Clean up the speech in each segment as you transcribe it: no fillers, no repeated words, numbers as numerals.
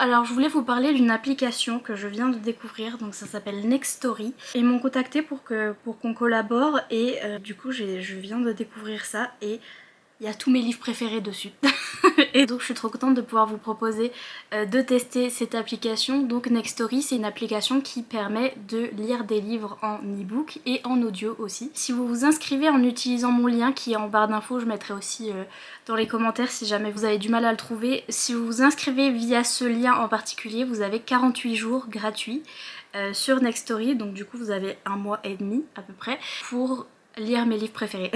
alors je voulais vous parler d'une application que je viens de découvrir, donc ça s'appelle Nextory. Ils m'ont contacté pour qu'on collabore et du coup je viens de découvrir ça et il y a tous mes livres préférés dessus. Et donc je suis trop contente de pouvoir vous proposer de tester cette application. Donc Nextory, c'est une application qui permet de lire des livres en e-book et en audio aussi. Si vous vous inscrivez en utilisant mon lien qui est en barre d'infos, je mettrai aussi dans les commentaires si jamais vous avez du mal à le trouver. Si vous vous inscrivez via ce lien en particulier, vous avez 48 jours gratuits sur Nextory. Donc du coup vous avez 1 mois et demi à peu près pour lire mes livres préférés.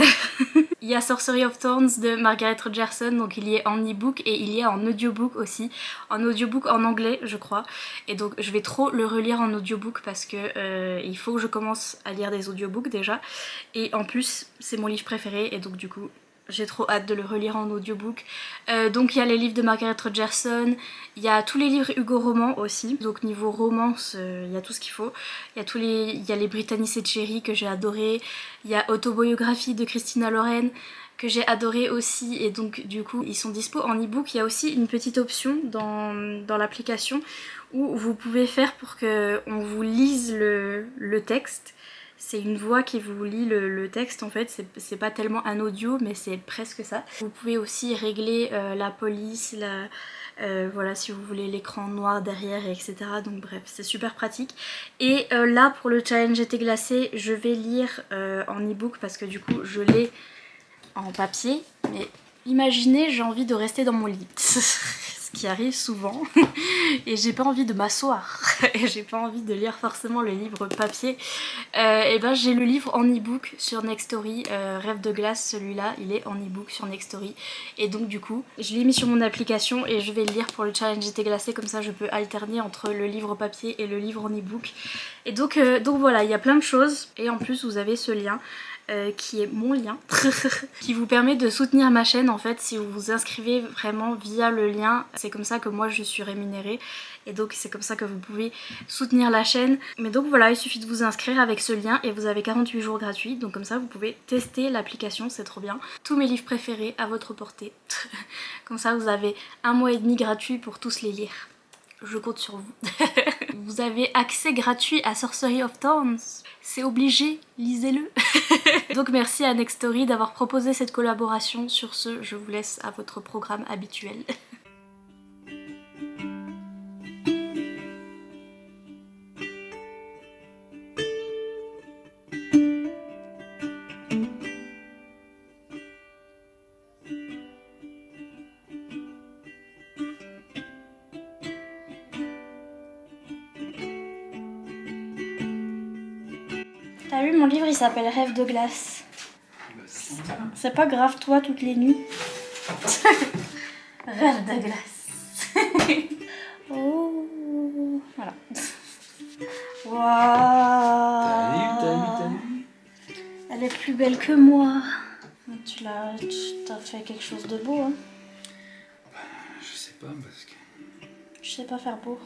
Il y a Sorcery of Thorns de Margaret Rogerson, donc il y est en e-book et il y est en audiobook aussi. En audiobook en anglais je crois. Et donc je vais trop le relire en audiobook parce que il faut que je commence à lire des audiobooks déjà. Et en plus c'est mon livre préféré et donc du coup j'ai trop hâte de le relire en audiobook. Donc il y a les livres de Margaret Rogerson, il y a tous les livres Hugo Roman aussi. Donc niveau romance, il y a tout ce qu'il faut. Il y a les Brittany et Cherry que j'ai adoré. Il y a Autobiographie de Christina Loren que j'ai adoré aussi. Et donc du coup ils sont dispo en e-book. Il y a aussi une petite option dans l'application où vous pouvez faire pour qu'on vous lise le texte. C'est une voix qui vous lit le texte en fait, c'est pas tellement un audio mais c'est presque ça. Vous pouvez aussi régler la police, voilà si vous voulez l'écran noir derrière etc. Donc bref c'est super pratique. Et là pour le challenge été glacé je vais lire en e-book parce que du coup je l'ai en papier. Mais imaginez j'ai envie de rester dans mon lit. Ce qui arrive souvent et j'ai pas envie de m'asseoir et j'ai pas envie de lire forcément le livre papier. Et ben j'ai le livre en e-book sur Nextory, Rêve de glace, celui-là il est en e-book sur Nextory et donc du coup je l'ai mis sur mon application et je vais le lire pour le challenge été glacé, comme ça je peux alterner entre le livre papier et le livre en e-book. Et donc voilà, il y a plein de choses et en plus vous avez ce lien qui est mon lien qui vous permet de soutenir ma chaîne en fait si vous vous inscrivez vraiment via le lien. C'est comme ça que moi je suis rémunérée et donc c'est comme ça que vous pouvez soutenir la chaîne. Mais donc voilà, il suffit de vous inscrire avec ce lien et vous avez 48 jours gratuits, donc comme ça vous pouvez tester l'application, c'est trop bien. Tous mes livres préférés à votre portée. Comme ça vous avez 1 mois et demi gratuit pour tous les lire. Je compte sur vous. Vous avez accès gratuit à Sorcery of Thorns. C'est obligé, lisez-le. Donc merci à Nextory d'avoir proposé cette collaboration. Sur ce, je vous laisse à votre programme habituel. T'as vu, mon livre il s'appelle Rêve de glace. C'est pas grave toi toutes les nuits. Rêve de glace. Oh, voilà. Waouh. T'as vu. Elle est plus belle que moi. Tu t'as fait quelque chose de beau, hein. Je sais pas parce que... Je sais pas faire beau.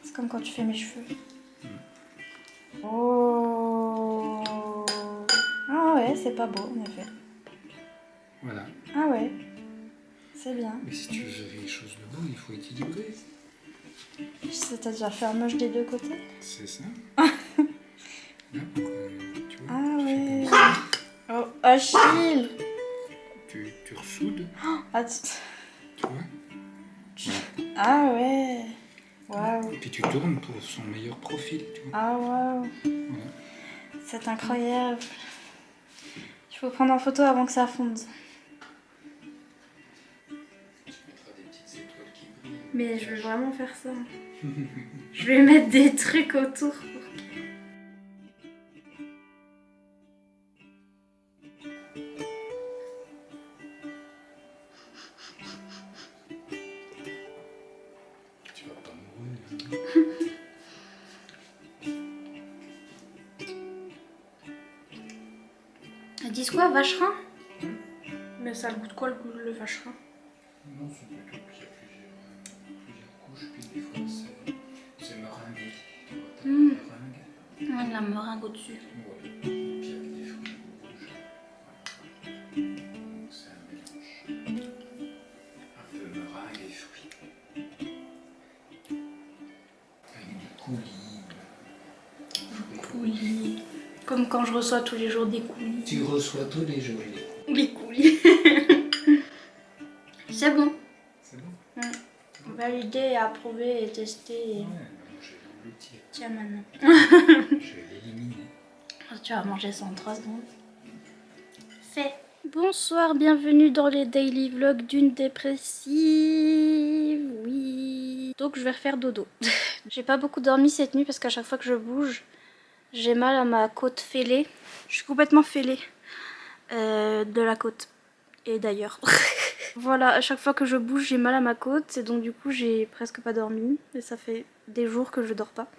C'est comme quand tu fais mes cheveux. Oh. Ah ouais, c'est pas beau en effet. Voilà. Ah ouais, c'est bien. Mais si tu veux faire quelque chose de beau, il faut équilibrer. C'est-à-dire faire moche des deux côtés. C'est ça. Là, tu vois, Ah tu ouais. fais comme ça. Oh, Achille. Tu ressoudes, Attends. tu vois. Ah ouais. Waouh. Et puis tu tournes pour son meilleur profil, tu vois. Ah waouh. Voilà. C'est incroyable. Il faut prendre en photo avant que ça fonde. Tu mettras des petites étoiles qui brillent. Mais je vais vraiment faire ça. Je vais mettre des trucs autour. Tu vas pas mourir. Ils disent quoi, vacherin? Mais ça a le goût de quoi le vacherin? Non, c'est plutôt qu'il y a plusieurs couches, puis des fois c'est meringue. Tu vois, t'as la meringue. Ouais, de la meringue au-dessus. Ouais. Et puis avec des fruits rouges. Donc c'est un mélange. Un peu meringue et fruits. coulis. Coulis. Comme quand je reçois tous les jours des coulis. Tu reçois tous les jours Les coulis. C'est bon. C'est bon. Validé, et approuvé et testé. Ouais, je vais l'engloutir. Tiens maintenant. Je vais l'éliminer. Tu vas manger ça en 3 secondes. Fait. Bonsoir, bienvenue dans les daily vlogs d'une dépressive. Oui. Donc je vais refaire dodo. J'ai pas beaucoup dormi cette nuit parce qu'à chaque fois que je bouge, j'ai mal à ma côte fêlée. Je suis complètement fêlée de la côte et d'ailleurs. Voilà, à chaque fois que je bouge, j'ai mal à ma côte et donc du coup j'ai presque pas dormi et ça fait des jours que je dors pas.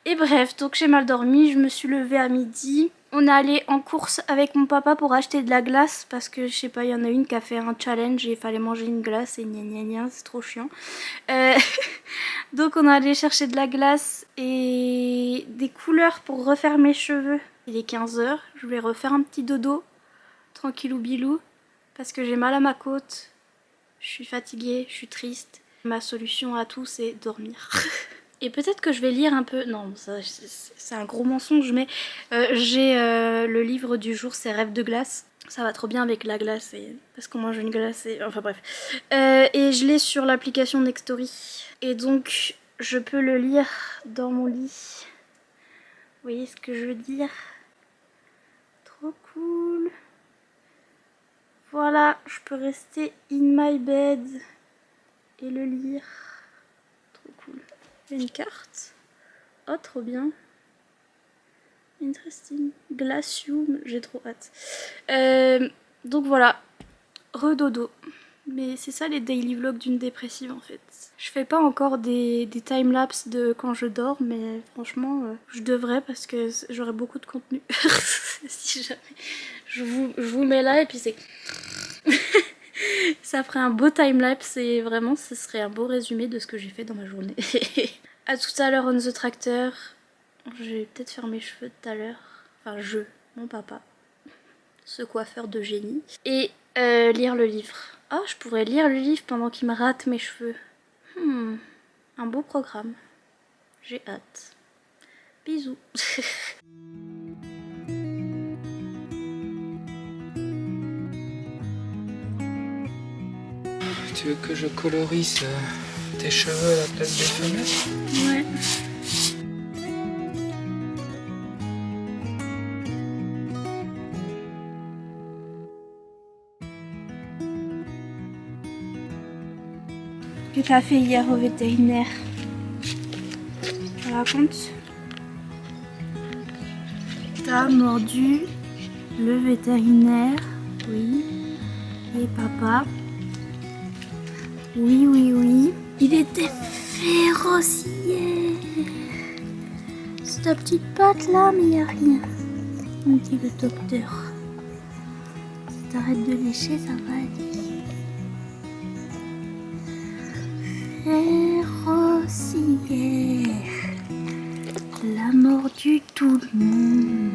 Et bref, donc j'ai mal dormi, je me suis levée à midi. On est allé en course avec mon papa pour acheter de la glace parce que je sais pas, il y en a une qui a fait un challenge et il fallait manger une glace et gna gna gna, c'est trop chiant. Donc on est allé chercher de la glace et des couleurs pour refaire mes cheveux. Il est 15 h, je vais refaire un petit dodo, tranquillou bilou, parce que j'ai mal à ma côte, je suis fatiguée, je suis triste. Ma solution à tout c'est dormir. Et peut-être que je vais lire un peu... Non, c'est un gros mensonge, mais j'ai le livre du jour, c'est Rêves de glace. Ça va trop bien avec la glace, et... parce qu'on mange une glace, et... enfin bref. Et je l'ai sur l'application Nextory. Et donc, je peux le lire dans mon lit. Vous voyez ce que je veux dire? Trop cool. Voilà, je peux rester in my bed et le lire. Trop cool. Une carte. Oh, trop bien. Interesting. Glacium, j'ai trop hâte. Donc voilà. Redodo. Mais c'est ça les daily vlogs d'une dépressive en fait. Je fais pas encore des timelapses de quand je dors, mais franchement, je devrais parce que j'aurai beaucoup de contenu. Si jamais. Je vous mets là et puis c'est... Ça ferait un beau timelapse et vraiment ce serait un beau résumé de ce que j'ai fait dans ma journée. A tout à l'heure on the tractor. Je vais peut-être faire mes cheveux tout à l'heure. Enfin mon papa. Ce coiffeur de génie. Et lire le livre. Oh, je pourrais lire le livre pendant qu'il me rate mes cheveux. Un beau programme. J'ai hâte. Bisous. Tu veux que je colorise tes cheveux à la place des fenêtres? Ouais. Que t'as fait hier au vétérinaire? Tu racontes? T'as mordu le vétérinaire, oui, et papa. Oui, oui, oui. Il était féroce hier. C'est ta petite patte là, mais y a rien. On dit le docteur. Si t'arrêtes de lécher, ça va aller. Féroce hier. La mordu tout le monde.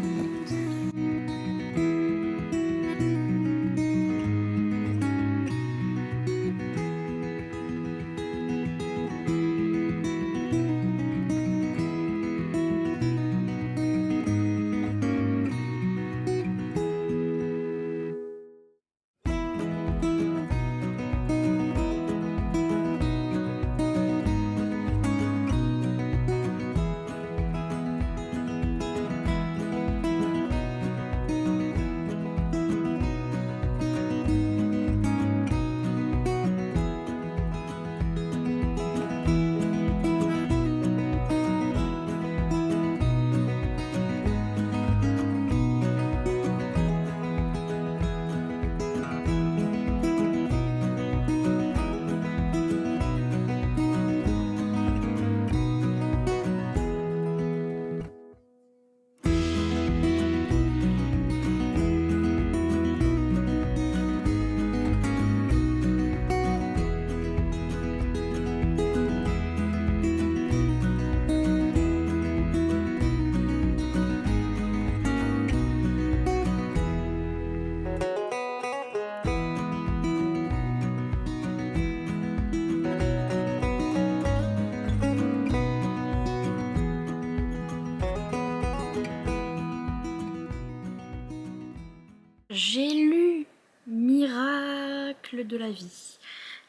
J'ai lu Miracle de la vie.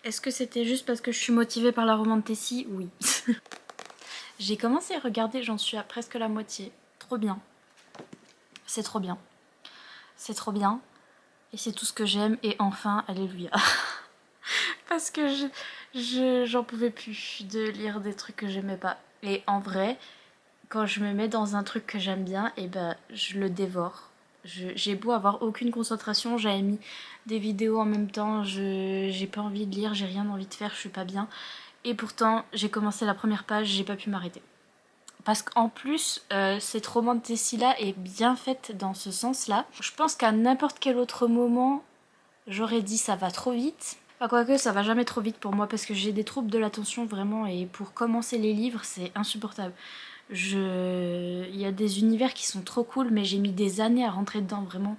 Est-ce que c'était juste parce que je suis motivée par la roman de Tessie? Oui. J'ai commencé à regarder, j'en suis à presque la moitié. Trop bien. C'est trop bien. C'est trop bien. Et c'est tout ce que j'aime. Et enfin, alléluia. Parce que j'en pouvais plus de lire des trucs que j'aimais pas. Et en vrai, quand je me mets dans un truc que j'aime bien, et ben je le dévore. J'ai beau avoir aucune concentration, j'avais mis des vidéos en même temps, j'ai pas envie de lire, j'ai rien envie de faire, je suis pas bien. Et pourtant, j'ai commencé la première page, j'ai pas pu m'arrêter. Parce qu'en plus, cette roman de Tessie-là est bien faite dans ce sens-là. Je pense qu'à n'importe quel autre moment, j'aurais dit ça va trop vite. Enfin, quoique ça va jamais trop vite pour moi parce que j'ai des troubles de l'attention vraiment et pour commencer les livres c'est insupportable. Il y a des univers qui sont trop cool mais j'ai mis des années à rentrer dedans vraiment.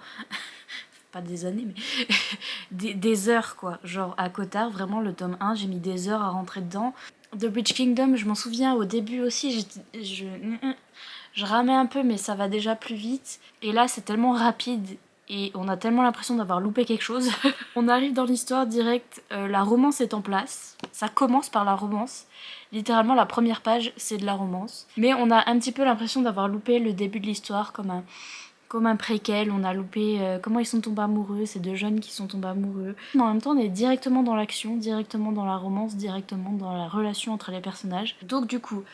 Pas des années mais des heures quoi. Genre à Cotard vraiment le tome 1 j'ai mis des heures à rentrer dedans. The Bridge Kingdom je m'en souviens au début aussi je ramais un peu mais ça va déjà plus vite. Et là c'est tellement rapide et on a tellement l'impression d'avoir loupé quelque chose. On arrive dans l'histoire direct, la romance est en place. Ça commence par la romance. Littéralement la première page c'est de la romance. Mais on a un petit peu l'impression d'avoir loupé le début de l'histoire comme un préquel. On a loupé comment ils sont tombés amoureux, ces deux jeunes qui sont tombés amoureux. Mais en même temps on est directement dans l'action, directement dans la romance, directement dans la relation entre les personnages. Donc du coup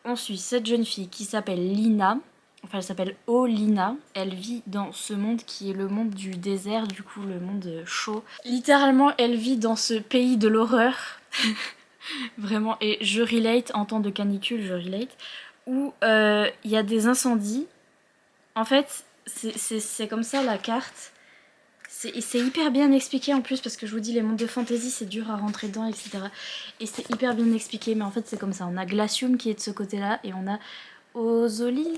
on suit cette jeune fille qui s'appelle Lina. Enfin, elle s'appelle Olina. Elle vit dans ce monde qui est le monde du désert, du coup, le monde chaud. Littéralement, elle vit dans ce pays de l'horreur. Vraiment, et je relate, en temps de canicule, je relate. Où il y a des incendies. En fait, c'est comme ça la carte. C'est hyper bien expliqué en plus, parce que je vous dis, les mondes de fantasy, c'est dur à rentrer dedans, etc. Et c'est hyper bien expliqué, mais en fait, c'est comme ça. On a Glacium qui est de ce côté-là, et on a Ozolis,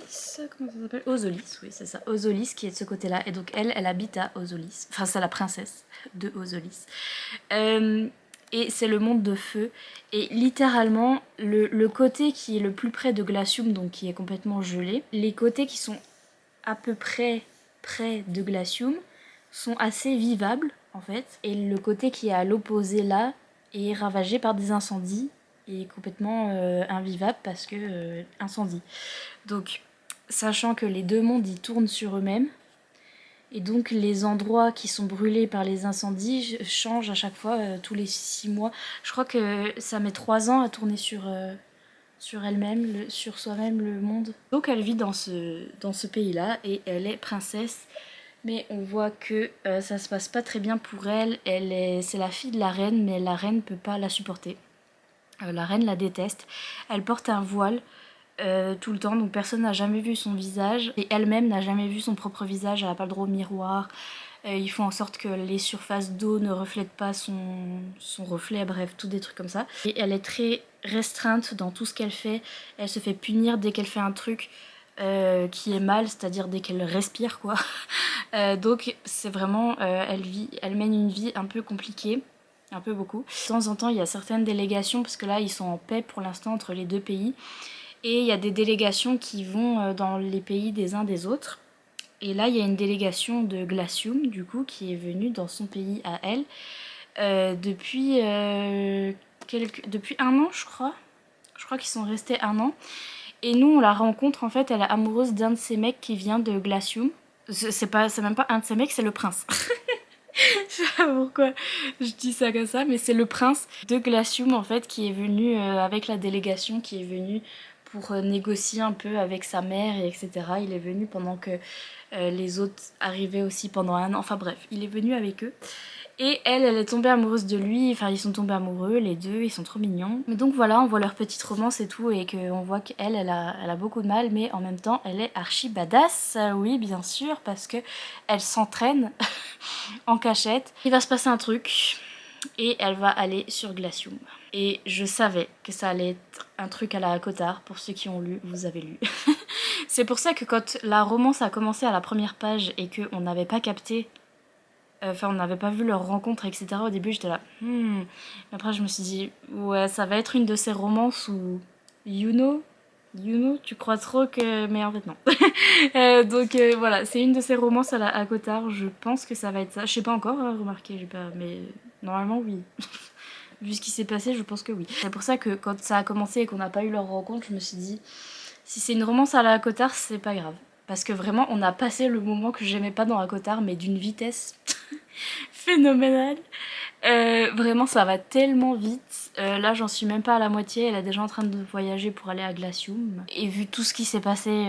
comment ça s'appelle? Ozolis, oui c'est ça, Ozolis qui est de ce côté-là. Et donc elle habite à Ozolis, enfin c'est la princesse de Ozolis. Et c'est le monde de feu. Et littéralement, le côté qui est le plus près de Glacium, donc qui est complètement gelé, les côtés qui sont à peu près de Glacium sont assez vivables en fait. Et le côté qui est à l'opposé là est ravagé par des incendies et complètement invivable parce que incendie. Donc, sachant que les deux mondes y tournent sur eux-mêmes, et donc les endroits qui sont brûlés par les incendies changent à chaque fois, tous les 6 mois. Je crois que ça met 3 ans à tourner sur elle-même, sur soi-même le monde. Donc elle vit dans ce pays-là et elle est princesse. Mais on voit que ça se passe pas très bien pour elle. C'est la fille de la reine, mais la reine peut pas la supporter. La reine la déteste. Elle porte un voile tout le temps, donc personne n'a jamais vu son visage. Et elle-même n'a jamais vu son propre visage, elle n'a pas le droit au miroir. Ils font en sorte que les surfaces d'eau ne reflètent pas son reflet, bref, tout des trucs comme ça. Et elle est très restreinte dans tout ce qu'elle fait. Elle se fait punir dès qu'elle fait un truc qui est mal, c'est-à-dire dès qu'elle respire, quoi. Donc c'est vraiment, elle mène une vie un peu compliquée. Un peu beaucoup. De temps en temps, il y a certaines délégations, parce que là, ils sont en paix pour l'instant entre les deux pays. Et il y a des délégations qui vont dans les pays des uns des autres. Et là, il y a une délégation de Glacium, du coup, qui est venue dans son pays à elle depuis 1 an, je crois. Je crois qu'ils sont restés 1 an. Et nous, on la rencontre, en fait, elle est amoureuse d'un de ces mecs qui vient de Glacium. C'est même pas un de ces mecs, c'est le prince. Je sais pas pourquoi je dis ça comme ça, mais c'est le prince de Glacium en fait qui est venu avec la délégation, qui est venu pour négocier un peu avec sa mère et etc. Il est venu pendant que les autres arrivaient aussi pendant 1 an, enfin bref, il est venu avec eux. Et elle est tombée amoureuse de lui, enfin ils sont tombés amoureux les deux, ils sont trop mignons. Mais donc voilà, on voit leur petite romance et tout, et qu'on voit qu'elle, elle a beaucoup de mal, mais en même temps elle est archi badass, oui bien sûr, parce que elle s'entraîne en cachette. Il va se passer un truc, et elle va aller sur Glacium. Et je savais que ça allait être un truc à la Cotard, pour ceux qui ont lu, vous avez lu. C'est pour ça que quand la romance a commencé à la première page et qu'on n'avait pas capté, enfin on n'avait pas vu leur rencontre, etc. Au début j'étais là, Après je me suis dit, ouais ça va être une de ces romances où, you know, You know, tu crois trop que... Mais en fait non. Donc voilà, c'est une de ces romances à Cotard, je pense que ça va être ça. Je sais pas encore, hein, remarqué, j'ai pas... Mais normalement oui. Vu ce qui s'est passé, je pense que oui. C'est pour ça que quand ça a commencé et qu'on n'a pas eu leur rencontre, je me suis dit, si c'est une romance à la Cotard, c'est pas grave. Parce que vraiment, on a passé le moment que j'aimais pas dans la Cotard, mais d'une vitesse phénoménale. Vraiment, ça va tellement vite. Là, j'en suis même pas à la moitié. Elle est déjà en train de voyager pour aller à Glacium. Et vu tout ce qui s'est passé,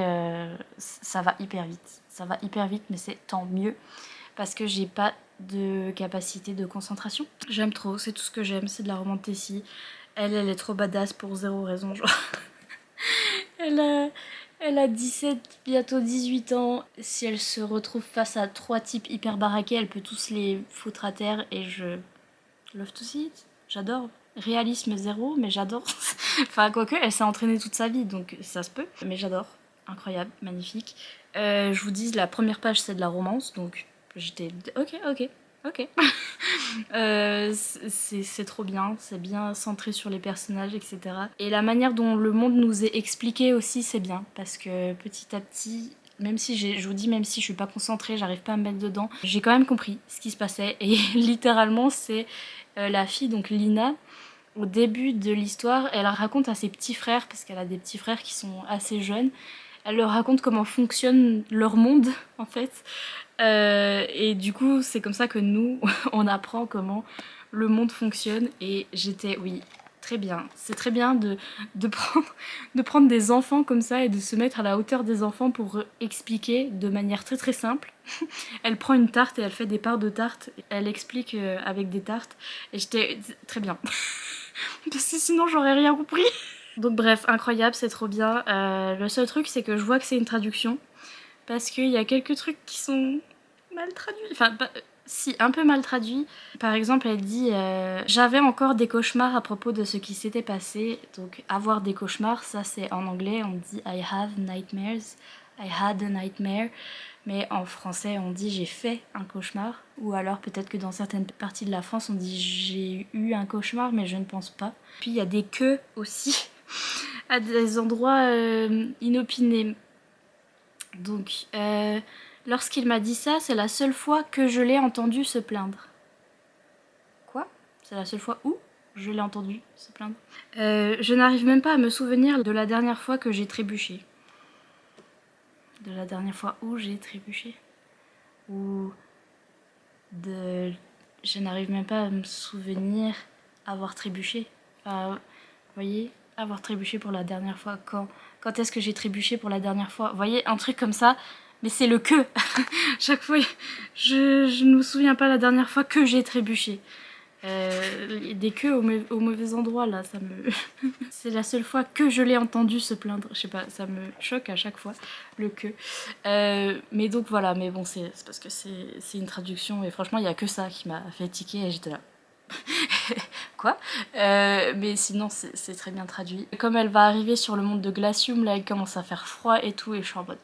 ça va hyper vite. Ça va hyper vite, mais c'est tant mieux. Parce que j'ai pas de capacité de concentration. J'aime trop, c'est tout ce que j'aime, c'est de la romantécie. Elle est trop badass pour zéro raison, genre. Elle a, elle a 17, bientôt 18 ans. Si elle se retrouve face à 3 types hyper baraqués, elle peut tous les foutre à terre et je love to see it. J'adore. Réalisme zéro, mais j'adore. Enfin, quoique, elle s'est entraînée toute sa vie, donc ça se peut. Mais j'adore. Incroyable, magnifique. Je vous dis, la première page, c'est de la romance, donc j'étais ok. C'est trop bien, c'est bien centré sur les personnages, etc. Et la manière dont le monde nous est expliqué aussi, c'est bien, parce que petit à petit, même si je vous dis, même si je suis pas concentrée, j'arrive pas à me mettre dedans, j'ai quand même compris ce qui se passait. Et littéralement, c'est la fille, donc Lina, au début de l'histoire, elle raconte à ses petits frères, parce qu'elle a des petits frères qui sont assez jeunes, elle leur raconte comment fonctionne leur monde, en fait. Et du coup, c'est comme ça que nous, on apprend comment le monde fonctionne. Et j'étais, oui, très bien. C'est très bien de prendre des enfants comme ça et de se mettre à la hauteur des enfants pour expliquer de manière très très simple. Elle prend une tarte et elle fait des parts de tarte. Elle explique avec des tartes. Et j'étais très bien. Parce que sinon, j'aurais rien compris. Donc bref, incroyable, c'est trop bien. Le seul truc, c'est que je vois que c'est une traduction. Parce qu'il y a quelques trucs qui sont mal traduits. Enfin, si, un peu mal traduits. Par exemple, elle dit j'avais encore des cauchemars à propos de ce qui s'était passé. Donc, avoir des cauchemars, ça c'est en anglais, on dit I have nightmares. I had a nightmare. Mais en français, on dit j'ai fait un cauchemar. Ou alors, peut-être que dans certaines parties de la France, on dit j'ai eu un cauchemar, mais je ne pense pas. Puis, il y a des queues aussi, à des endroits inopinés. Donc, lorsqu'il m'a dit ça, c'est la seule fois que je l'ai entendu se plaindre. Quoi ? C'est la seule fois où je l'ai entendu se plaindre. Je n'arrive même pas à me souvenir de la dernière fois que j'ai trébuché. De la dernière fois où j'ai trébuché. Ou de... Je n'arrive même pas à me souvenir avoir trébuché. Enfin, vous voyez, avoir trébuché pour la dernière fois. Quand est-ce que j'ai trébuché pour la dernière fois ? Vous voyez, un truc comme ça. Mais c'est le que. Chaque fois, je ne me souviens pas la dernière fois que j'ai trébuché. Des queues au mauvais endroit, là, ça me... C'est la seule fois que je l'ai entendu se plaindre. Je sais pas, ça me choque à chaque fois, le que. Mais donc voilà, mais bon, c'est parce que c'est une traduction, et franchement, il y a que ça qui m'a fait tiquer, et j'étais là... Quoi mais sinon, c'est très bien traduit. Comme elle va arriver sur le monde de Glacium, là, il commence à faire froid et tout, et je suis en mode...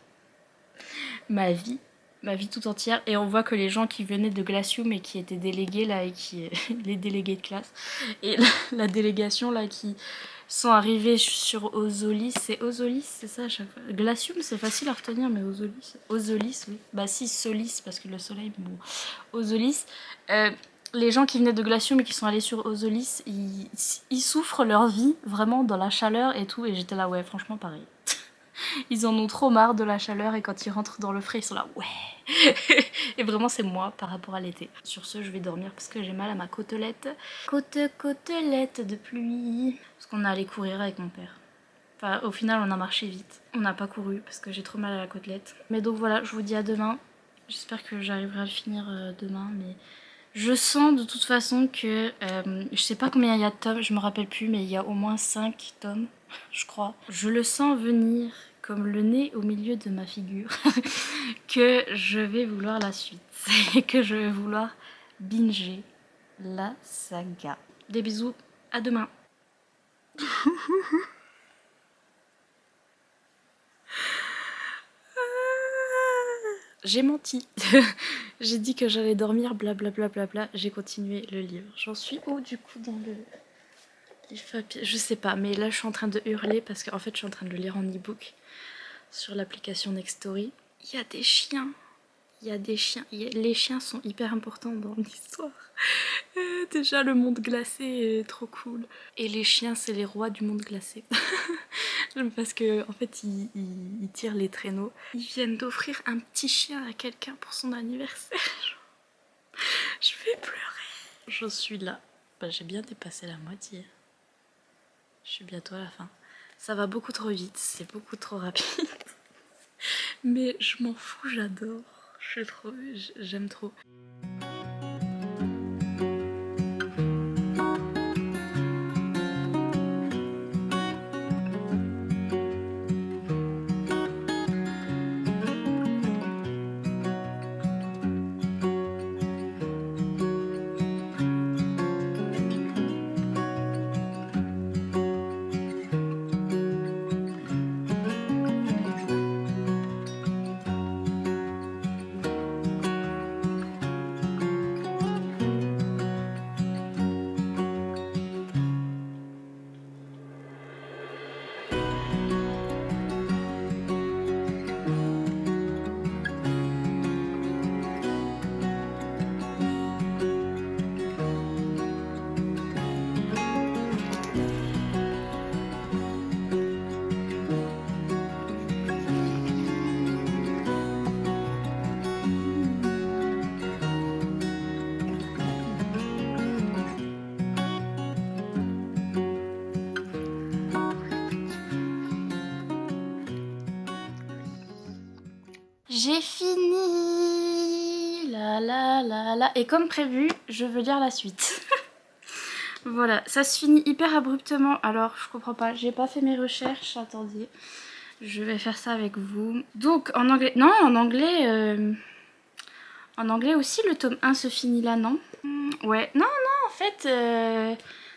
ma vie tout entière, et on voit que les gens qui venaient de Glacium et qui étaient délégués là, et qui les délégués de classe, et la délégation là qui sont arrivés sur Ozolis, c'est Ozolis, c'est ça à chaque fois. Glacium c'est facile à retenir, mais Ozolis oui, bah si Solis parce que le soleil, mais bon, Ozolis, les gens qui venaient de Glacium et qui sont allés sur Ozolis, ils souffrent leur vie vraiment dans la chaleur et tout, et j'étais là ouais franchement pareil. Ils en ont trop marre de la chaleur et quand ils rentrent dans le frais, ils sont là, ouais. Et vraiment, c'est moi par rapport à l'été. Sur ce, je vais dormir parce que j'ai mal à ma côtelette. Côtelette de pluie. Parce qu'on est allé courir avec mon père. Enfin, au final, on a marché vite. On n'a pas couru parce que j'ai trop mal à la côtelette. Mais donc voilà, je vous dis à demain. J'espère que j'arriverai à le finir demain, mais... Je sens de toute façon que... je sais pas combien il y a de tomes, je me rappelle plus, mais il y a au moins 5 tomes, je crois. Je le sens venir comme le nez au milieu de ma figure, que je vais vouloir la suite. Et que je vais vouloir binger la saga. Des bisous, à demain. J'ai menti. J'ai dit que j'allais dormir, blablabla. J'ai continué le livre. J'en suis où du coup dans le... livre papier, je sais pas, mais là je suis en train de hurler parce qu'en fait je suis en train de le lire en e-book sur l'application Nextory. Il y a des chiens. Il y a des chiens. Les chiens sont hyper importants dans l'histoire. Déjà le monde glacé est trop cool. Et les chiens c'est les rois du monde glacé. Parce que en fait ils tirent les traîneaux. Ils viennent d'offrir un petit chien à quelqu'un pour son anniversaire. Je vais pleurer. Je suis là. Bah, j'ai bien dépassé la moitié. Je suis bientôt à la fin. Ça va beaucoup trop vite, c'est beaucoup trop rapide. Mais je m'en fous, j'adore. J'aime trop. J'ai fini. La la la la. Et comme prévu, je veux lire la suite. Voilà, ça se finit hyper abruptement. Alors, je comprends pas, j'ai pas fait mes recherches. Attendez, je vais faire ça avec vous. Donc, en anglais... Non, en anglais... En anglais aussi, le tome 1 se finit là, non? Ouais, non, en fait...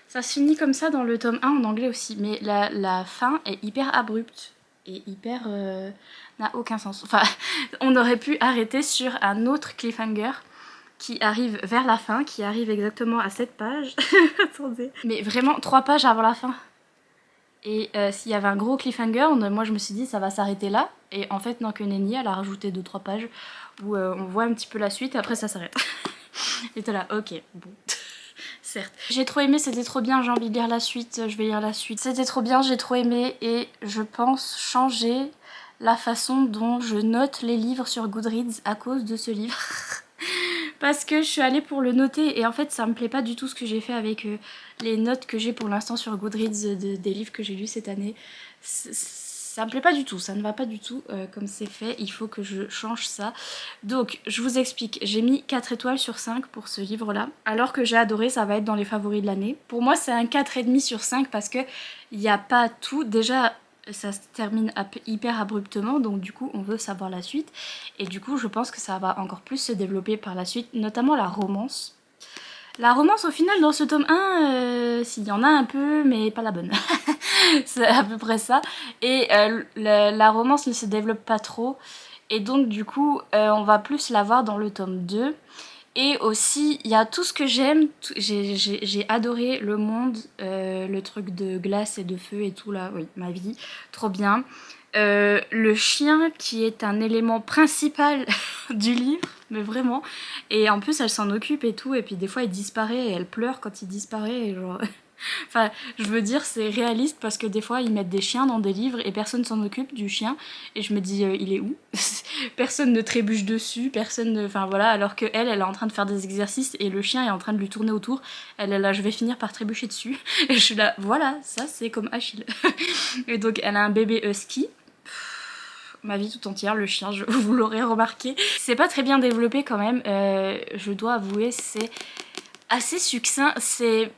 Ça se finit comme ça dans le tome 1 en anglais aussi. Mais la fin est hyper abrupte. Et hyper... n'a aucun sens. Enfin, on aurait pu arrêter sur un autre cliffhanger qui arrive vers la fin, qui arrive exactement à cette page. Attendez. Mais vraiment 3 pages avant la fin. Et s'il y avait un gros cliffhanger, moi je me suis dit ça va s'arrêter là. Et en fait non, que nenni, elle a rajouté 2-3 pages où on voit un petit peu la suite et après ça s'arrête. Et t'es là, ok, bon. Certes. J'ai trop aimé, c'était trop bien, j'ai envie de lire la suite, je vais lire la suite. C'était trop bien, j'ai trop aimé et je pense changer la façon dont je note les livres sur Goodreads à cause de ce livre. Parce que je suis allée pour le noter et en fait ça me plaît pas du tout ce que j'ai fait avec les notes que j'ai pour l'instant sur Goodreads des livres que j'ai lus cette année. Ça me plaît pas du tout, ça ne va pas du tout comme c'est fait, il faut que je change ça. Donc je vous explique, j'ai mis 4 étoiles sur 5 pour ce livre là, alors que j'ai adoré, ça va être dans les favoris de l'année. Pour moi c'est un 4,5 sur 5 parce que il n'y a pas tout, déjà ça se termine hyper abruptement, donc du coup on veut savoir la suite et du coup je pense que ça va encore plus se développer par la suite, notamment la romance. La romance au final dans ce tome 1, s'il y en a un peu mais pas la bonne. C'est à peu près ça. Et la romance ne se développe pas trop et donc du coup on va plus la voir dans le tome 2. Et aussi, il y a tout ce que j'aime, j'ai adoré le monde, le truc de glace et de feu et tout là, oui, ma vie, trop bien. Le chien qui est un élément principal du livre, mais vraiment. Et en plus, elle s'en occupe et tout, et puis des fois, il disparaît et elle pleure quand il disparaît, et genre... Enfin, je veux dire, c'est réaliste parce que des fois, ils mettent des chiens dans des livres et personne s'en occupe du chien. Et je me dis, il est où? Personne ne trébuche dessus, personne ne... Enfin voilà, alors que elle est en train de faire des exercices et le chien est en train de lui tourner autour. Elle est là, je vais finir par trébucher dessus. Et je suis là, voilà, ça c'est comme Achille. Et donc, elle a un bébé husky. Ma vie tout entière, le chien, vous l'aurez remarqué. C'est pas très bien développé quand même, je dois avouer, c'est assez succinct, c'est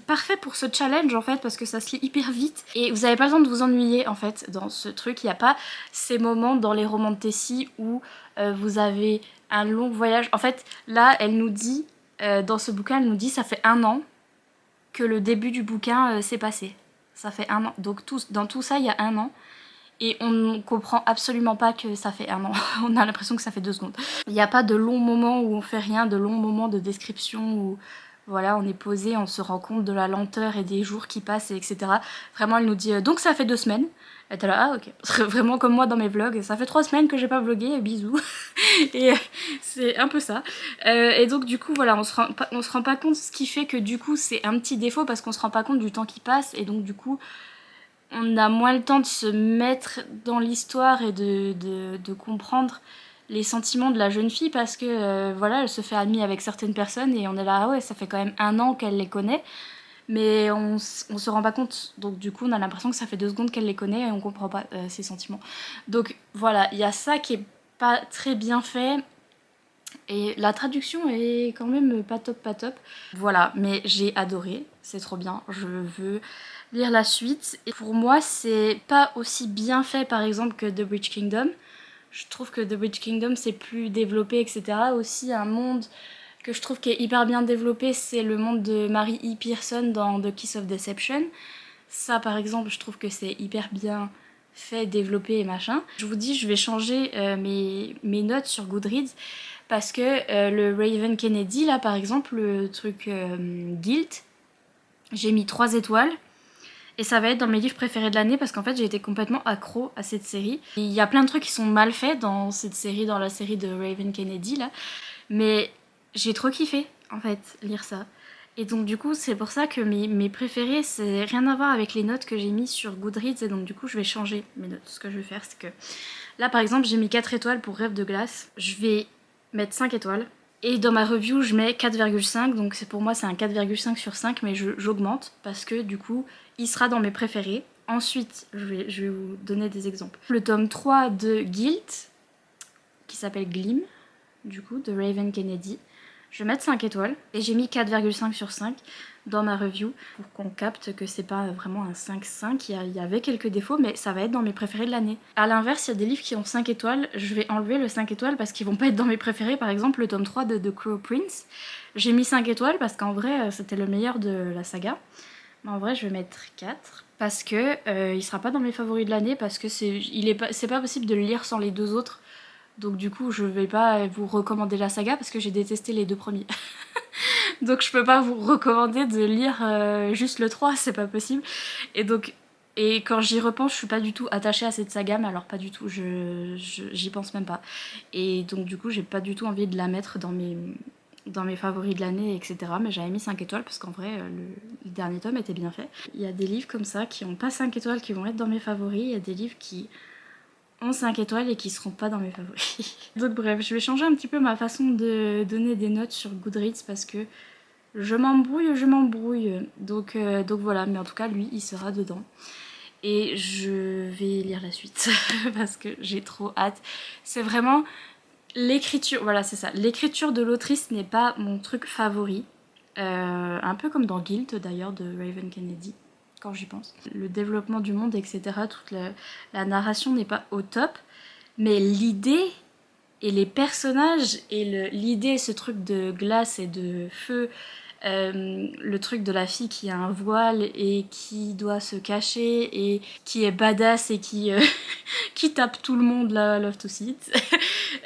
parfait pour ce challenge en fait parce que ça se lit hyper vite et vous avez pas le temps de vous ennuyer en fait dans ce truc. Il n'y a pas ces moments dans les romans de Tessie où vous avez un long voyage. En fait là elle nous dit, dans ce bouquin elle nous dit ça fait 1 an que le début du bouquin s'est passé. Ça fait 1 an, donc dans tout ça il y a 1 an. Et on ne comprend absolument pas que ça fait 1 an. On a l'impression que ça fait 2 secondes. Il n'y a pas de longs moments où on fait rien, de longs moments de description Voilà, on est posé, on se rend compte de la lenteur et des jours qui passent, etc. Vraiment, elle nous dit donc ça fait 2 semaines. Elle était là, ah ok. Vraiment comme moi dans mes vlogs, ça fait 3 semaines que j'ai pas vlogué, bisous. Et c'est un peu ça. Et donc du coup, voilà, on se rend pas compte, ce qui fait que du coup, c'est un petit défaut parce qu'on se rend pas compte du temps qui passe. Et donc du coup, on a moins le temps de se mettre dans l'histoire et de comprendre les sentiments de la jeune fille parce que voilà, elle se fait amie avec certaines personnes et on est là, ah ouais, ça fait quand même 1 an qu'elle les connaît, mais on se rend pas compte. Donc du coup, on a l'impression que ça fait 2 secondes qu'elle les connaît et on comprend pas ses sentiments. Donc voilà, il y a ça qui est pas très bien fait. Et la traduction est quand même pas top, pas top. Voilà, mais j'ai adoré, c'est trop bien. Je veux lire la suite. Et pour moi, c'est pas aussi bien fait par exemple que The Bridge Kingdom. Je trouve que The Bridge Kingdom c'est plus développé, etc. Aussi, un monde que je trouve qui est hyper bien développé, c'est le monde de Mary E. Pearson dans The Kiss of Deception. Ça, par exemple, je trouve que c'est hyper bien fait, développé et machin. Je vous dis, je vais changer mes notes sur Goodreads parce que le Raven Kennedy, là, par exemple, le truc Guilt, j'ai mis 3 étoiles. Et ça va être dans mes livres préférés de l'année parce qu'en fait j'ai été complètement accro à cette série. Il y a plein de trucs qui sont mal faits dans cette série, dans la série de Raven Kennedy là. Mais j'ai trop kiffé en fait lire ça. Et donc du coup c'est pour ça que mes préférés c'est rien à voir avec les notes que j'ai mis sur Goodreads. Et donc du coup je vais changer mes notes. Ce que je vais faire c'est que là par exemple j'ai mis 4 étoiles pour Rêve de glace. Je vais mettre 5 étoiles. Et dans ma review, je mets 4,5, donc pour moi c'est un 4,5 sur 5, mais j'augmente parce que du coup, il sera dans mes préférés. Ensuite, je vais vous donner des exemples. Le tome 3 de Guilt, qui s'appelle Gleam, du coup, de Raven Kennedy. Je vais mettre 5 étoiles et j'ai mis 4,5 sur 5 dans ma review pour qu'on capte que c'est pas vraiment un 5-5, il y avait quelques défauts mais ça va être dans mes préférés de l'année. A l'inverse, il y a des livres qui ont 5 étoiles, je vais enlever le 5 étoiles parce qu'ils vont pas être dans mes préférés. Par exemple le tome 3 de The Crow Prince, j'ai mis 5 étoiles parce qu'en vrai c'était le meilleur de la saga. Mais en vrai je vais mettre 4 parce que il sera pas dans mes favoris de l'année parce que c'est pas possible de le lire sans les 2 autres. Donc du coup je vais pas vous recommander la saga parce que j'ai détesté les 2 premiers. Donc je peux pas vous recommander de lire juste le 3, c'est pas possible. Et quand j'y repense, je suis pas du tout attachée à cette saga, mais alors pas du tout, j'y pense même pas. Et donc du coup j'ai pas du tout envie de la mettre dans mes favoris de l'année, etc. Mais j'avais mis 5 étoiles parce qu'en vrai le dernier tome était bien fait. Il y a des livres comme ça qui ont pas 5 étoiles qui vont être dans mes favoris, il y a des livres qui ont 5 étoiles et qui seront pas dans mes favoris. Donc bref, je vais changer un petit peu ma façon de donner des notes sur Goodreads parce que je m'embrouille. Donc voilà, mais en tout cas lui il sera dedans. Et je vais lire la suite parce que j'ai trop hâte. C'est vraiment l'écriture, voilà c'est ça. L'écriture de l'autrice n'est pas mon truc favori. Un peu comme dans Guilt d'ailleurs de Raven Kennedy. Quand j'y pense. Le développement du monde, etc., toute la narration n'est pas au top, mais l'idée et les personnages et l'idée, ce truc de glace et de feu, le truc de la fille qui a un voile et qui doit se cacher et qui est badass et qui tape tout le monde, là, love to see it.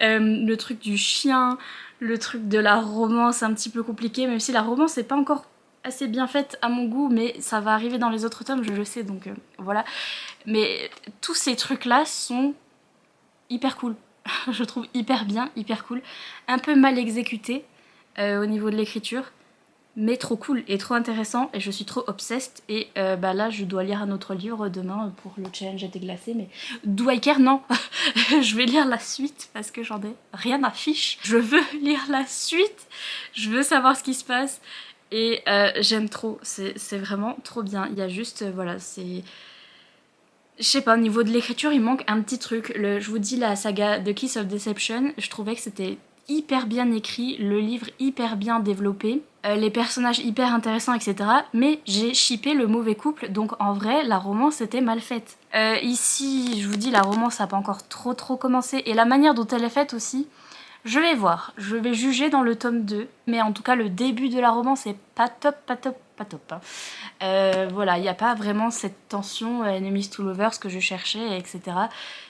Le truc du chien, le truc de la romance un petit peu compliqué, même si la romance n'est pas encore assez bien faite à mon goût, mais ça va arriver dans les autres tomes, je le sais, donc voilà. Mais tous ces trucs-là sont hyper cool. Je trouve hyper bien, hyper cool. Un peu mal exécuté au niveau de l'écriture, mais trop cool et trop intéressant, et je suis trop obsessed. Et là, je dois lire un autre livre demain pour le challenge été glacé, mais Do I care? Non. Je vais lire la suite parce que j'en ai rien à fiche. Je veux lire la suite, je veux savoir ce qui se passe. Et j'aime trop, c'est vraiment trop bien. Il y a juste, voilà, c'est... Je sais pas, au niveau de l'écriture, il manque un petit truc. Je vous dis, la saga The Kiss of Deception, je trouvais que c'était hyper bien écrit, le livre hyper bien développé, les personnages hyper intéressants, etc. Mais j'ai shippé le mauvais couple, donc en vrai, la romance était mal faite. Ici, je vous dis, la romance n'a pas encore trop commencé, et la manière dont elle est faite aussi... Je vais voir, je vais juger dans le tome 2, mais en tout cas le début de la romance est pas top. Hein. Voilà, il n'y a pas vraiment cette tension enemies to lovers que je cherchais, etc.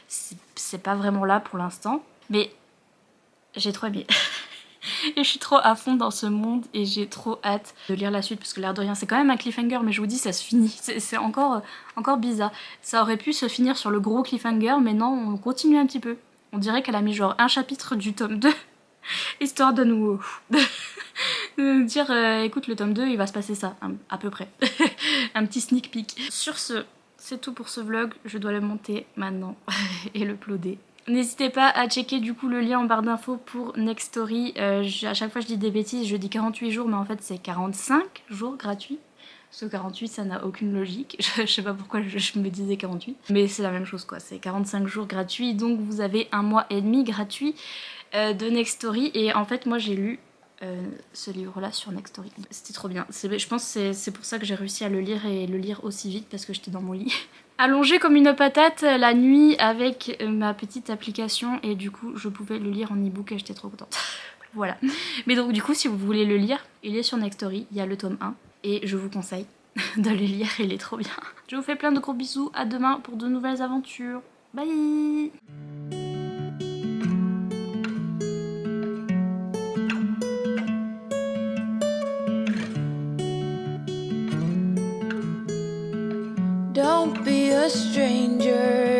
C'est pas vraiment là pour l'instant, mais j'ai trop aimé. Et je suis trop à fond dans ce monde et j'ai trop hâte de lire la suite parce que l'air de rien c'est quand même un cliffhanger, mais je vous dis ça se finit, c'est encore bizarre. Ça aurait pu se finir sur le gros cliffhanger, mais non, on continue un petit peu. On dirait qu'elle a mis genre un chapitre du tome 2 histoire de nous dire écoute, le tome 2 il va se passer ça à peu près. Un petit sneak peek. Sur ce, c'est tout pour ce vlog, je dois le monter maintenant et le uploader. N'hésitez pas à checker du coup le lien en barre d'infos pour Next Story. À chaque fois je dis des bêtises, je dis 48 jours mais en fait c'est 45 jours gratuits. Parce que 48 ça n'a aucune logique, je sais pas pourquoi je me disais 48. Mais c'est la même chose quoi, c'est 45 jours gratuits, donc vous avez 1 mois et demi gratuit de Next Story. Et en fait moi j'ai lu ce livre là sur Next Story. C'était trop bien, je pense que c'est pour ça que j'ai réussi à le lire et le lire aussi vite parce que j'étais dans mon lit. Allongée comme une patate la nuit avec ma petite application et du coup je pouvais le lire en e-book et j'étais trop contente. Voilà. Mais donc du coup si vous voulez le lire, il est sur Next Story, il y a le tome 1 et je vous conseille de le lire, il est trop bien. Je vous fais plein de gros bisous, à demain pour de nouvelles aventures. Bye. Don't be a stranger